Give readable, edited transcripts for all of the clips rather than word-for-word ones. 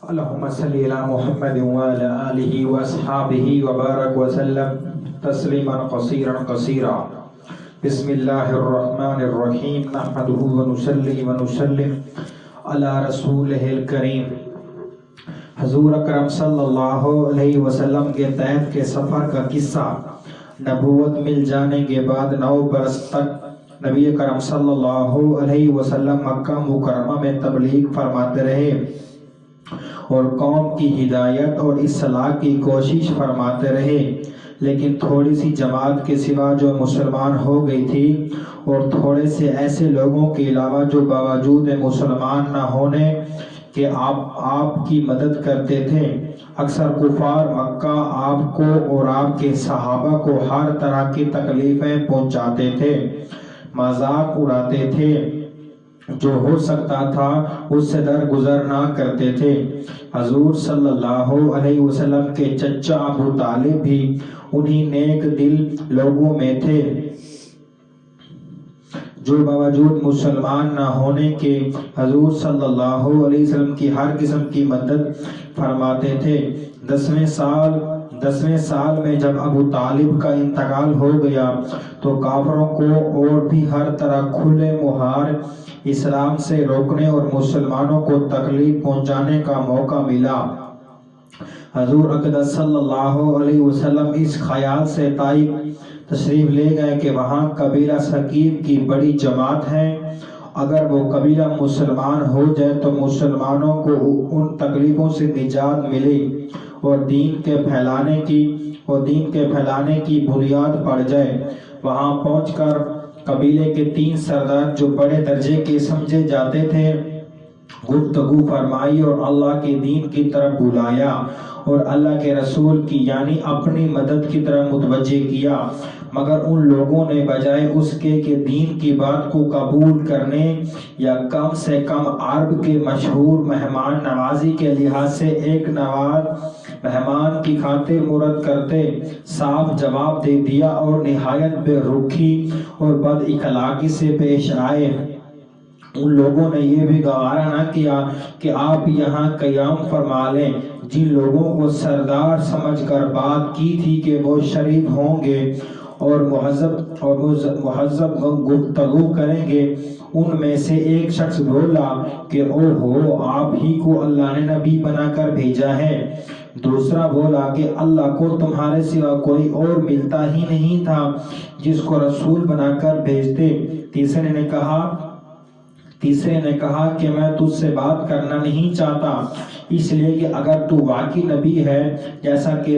اللهم صل على محمد وعلى آله وأصحابه وبارك وسلم تسليما قصيرا بسم الله الرحمن الرحيم نحمده ونصلي ونسلم على رسوله الكريم۔ حضور اکرم صلی اللہ علیہ وسلم کے طیف کے سفر کا قصہ۔ نبوت مل جانے کے بعد 9 برس تک نبی اکرم صلی اللہ علیہ وسلم مکہ مکرمہ میں تبلیغ فرماتے رہے اور قوم کی ہدایت اور اصلاح کی کوشش فرماتے رہے، لیکن تھوڑی سی جماعت کے سوا جو مسلمان ہو گئی تھی اور تھوڑے سے ایسے لوگوں کے علاوہ جو باوجود مسلمان نہ ہونے کہ آپ کی مدد کرتے تھے، اکثر کفار مکہ آپ کو اور آپ کے صحابہ کو ہر طرح کی تکلیفیں پہنچاتے تھے، مذاق اڑاتے تھے، جو ہو سکتا تھا اس سے درگزر نہ کرتے تھے۔ حضور صلی اللہ علیہ وسلم کے چچا ابو طالب بھی انہی نیک دل لوگوں میں تھے جو باوجود مسلمان نہ ہونے کے حضور صلی اللہ علیہ وسلم کی ہر قسم کی مدد فرماتے تھے۔ 10ویں سال میں جب ابو طالب کا انتقال ہو گیا تو کافروں کو اور بھی ہر طرح کھلے مہار اسلام سے روکنے اور مسلمانوں کو تکلیف پہنچانے کا موقع ملا۔ حضور اقدس صلی اللہ علیہ وسلم اس خیال سے طائف تشریف لے گئے کہ وہاں قبیلہ ثقیف کی بڑی جماعت ہے، اگر وہ قبیلہ مسلمان ہو جائے تو مسلمانوں کو ان تکلیفوں سے نجات ملے اور دین کے پھیلانے کی بنیاد پڑ جائے۔ وہاں پہنچ کر قبیلے کے 3 سردار جو بڑے درجے کے سمجھے جاتے تھے گفتگو فرمائی اور اللہ کے دین کی طرف بلایا اور اللہ کے رسول کی یعنی اپنی مدد کی طرف متوجہ کیا، مگر ان لوگوں نے بجائے اس کے کہ دین کی بات کو قبول کرنے یا کم سے کم عرب کے مشہور مہمان نوازی کے لحاظ سے ایک نواز مہمان کی خاطر مرد کرتے صاف جواب دے دیا اور نہایت بے رخی اور بد اخلاقی سے پیش آئے۔ ان لوگوں نے یہ بھی گوارا نہ کیا کہ آپ یہاں قیام فرما لیں۔ جن لوگوں کو سردار سمجھ کر بات کی تھی کہ وہ شریف ہوں گے اور مہذب گفتگو کریں گے، ان میں سے ایک شخص بولا کہ اوہو، آپ ہی کو اللہ نے نبی بنا کر بھیجا ہے۔ دوسرا بولا کہ اللہ کو تمہارے سوا کوئی اور ملتا ہی نہیں تھا جس کو رسول بنا کر بھیجتے۔ تیسرے نے کہا کہ میں تجھ سے بات کرنا نہیں چاہتا، اس لیے کہ اگر تو واقعی نبی ہے جیسا کہ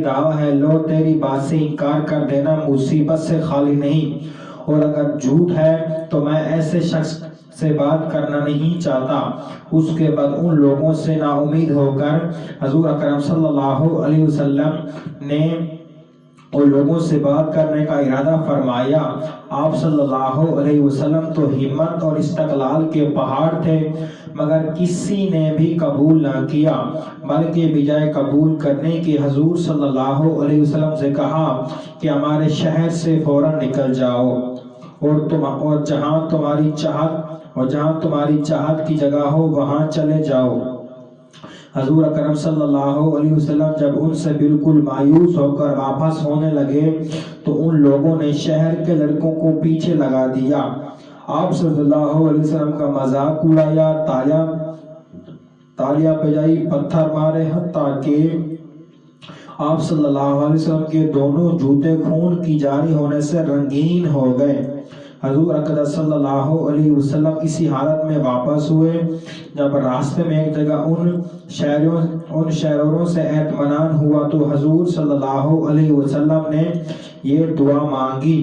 دعویٰ ہے لو تیری بات سے انکار کر دینا مصیبت سے خالی نہیں، اور اگر جھوٹ ہے تو میں ایسے شخص سے بات کرنا نہیں چاہتا۔ اس کے بعد ان لوگوں سے نا امید ہو کر حضور اکرم صلی اللہ علیہ وسلم نے ان لوگوں سے بات کرنے کا ارادہ فرمایا۔ آپ صلی اللہ علیہ وسلم تو ہمت اور استقلال کے پہاڑ تھے، مگر کسی نے بھی قبول نہ کیا، بلکہ بجائے قبول کرنے کے حضور صلی اللہ علیہ وسلم سے کہا کہ ہمارے شہر سے فوراً نکل جاؤ اور جہاں تمہاری چاہت کی جگہ ہو وہاں چلے جاؤ۔ حضور اکرم صلی اللہ علیہ وسلم جب ان سے بالکل مایوس ہو کر واپس ہونے لگے تو ان لوگوں نے شہر کے لڑکوں کو پیچھے لگا دیا، آپ صلی اللہ علیہ وسلم کا مذاق اڑایا، تالیاں بجائی، پتھر مارے، حتیٰ کہ آپ صلی اللہ علیہ وسلم کے دونوں جوتے خون کی جاری ہونے سے رنگین ہو گئے۔ حضور اقدس صلی اللہ علیہ وسلم اسی حالت میں واپس ہوئے جب راستے میں ایک جگہ ان شہروں سے اطمینان ہوا تو حضور صلی اللہ علیہ وسلم نے یہ دعا مانگی،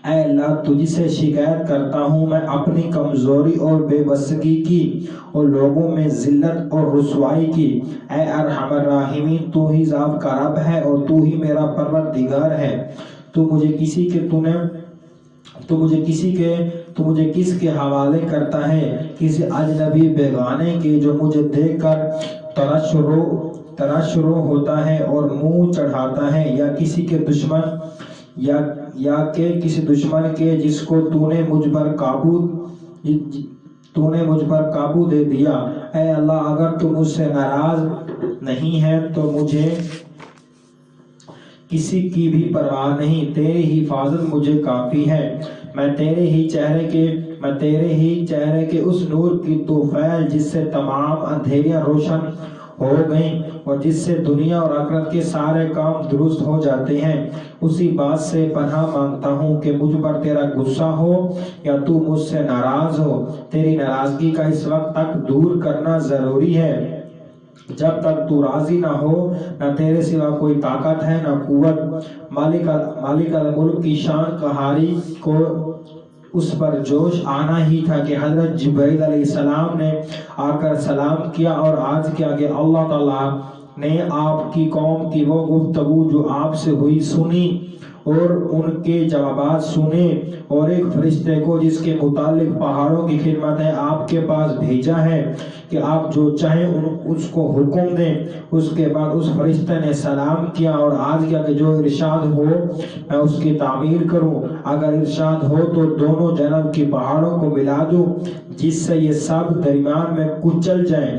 اے اللہ تجھ سے شکایت کرتا ہوں میں اپنی کمزوری اور بے بسگی کی اور لوگوں میں ذلت اور رسوائی کی۔ اے ارحم الراحمین، تو ہی ذات کا رب ہے اور تو ہی میرا پروردگار ہے، تو مجھے کس کے حوالے کرتا ہے؟ کسی اجنبی بیگانے کے جو مجھے دیکھ کر ترشرو ہوتا ہے اور منہ چڑھاتا ہے، یا کسی کے دشمن کے جس کو تو نے مجھ پر تو نے مجھ پر قابو دے دیا۔ اے اللہ اگر تو مجھ سے ناراض نہیں ہے تو مجھے کسی کی بھی پرواہ نہیں، تیری حفاظت مجھے کافی ہے۔ میں تیرے ہی چہرے کے اس نور کی طوفیل جس سے تمام اندھیریاں روشن ہو گئیں اور جس سے دنیا اور آخرت کے سارے کام درست ہو جاتے ہیں، اسی بات سے پناہ مانگتا ہوں کہ مجھ پر تیرا غصہ ہو یا تو مجھ سے ناراض ہو۔ تیری ناراضگی کا اس وقت تک دور کرنا ضروری ہے جب تک تو راضی نہ ہو۔ نہ تیرے سوا کوئی طاقت ہے نہ قوت۔ مالک الملک کی شان قہاری کو اس پر جوش آنا ہی تھا کہ حضرت جبرائیل علیہ السلام نے آ کر سلام کیا اور عرض کیا کہ اللہ تعالیٰ نے آپ کی قوم کی وہ گفتگو جو آپ سے ہوئی سنی اور ان کے جوابات سنے، اور ایک فرشتے کو جس کے متعلق پہاڑوں کی خدمت ہے آپ کے پاس بھیجا ہے کہ آپ جو چاہیں اس کو حکم دیں۔ اس کے بعد اس فرشتے نے سلام کیا اور عرض کیا کہ جو ارشاد ہو میں اس کی تعمیر کروں، اگر ارشاد ہو تو دونوں جانب کی پہاڑوں کو ملا دوں جس سے یہ سب درمیان میں کچل جائیں،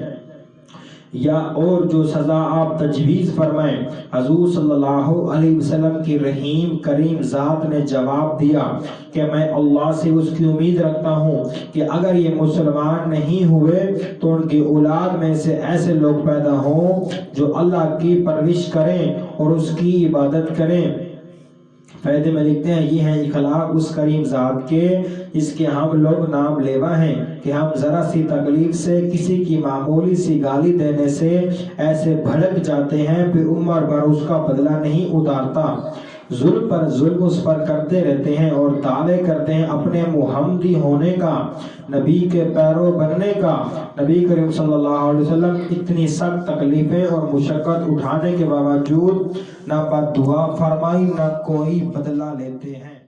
یا اور جو سزا آپ تجویز فرمائیں۔ حضور صلی اللہ علیہ وسلم کی رحیم کریم ذات نے جواب دیا کہ میں اللہ سے اس کی امید رکھتا ہوں کہ اگر یہ مسلمان نہیں ہوئے تو ان کی اولاد میں سے ایسے لوگ پیدا ہوں جو اللہ کی پرورش کریں اور اس کی عبادت کریں۔ فائدے میں لکھتے ہیں یہ ہیں اخلاق اس کریم ذات کے جس کے ہم لوگ نام لیوا ہیں کہ ہم ذرا سی تکلیف سے، کسی کی معمولی سی گالی دینے سے ایسے بھڑک جاتے ہیں پھر عمر بھر اس کا بدلہ نہیں اتارتا، ظلم پر ظلم اس پر کرتے رہتے ہیں اور دعوے کرتے ہیں اپنے محمدی ہونے کا، نبی کے پیرو بننے کا۔ نبی کریم صلی اللہ علیہ وسلم اتنی سخت تکلیفیں اور مشقت اٹھانے کے باوجود نہ بد دعا فرمائی نہ کوئی بدلہ لیتے ہیں۔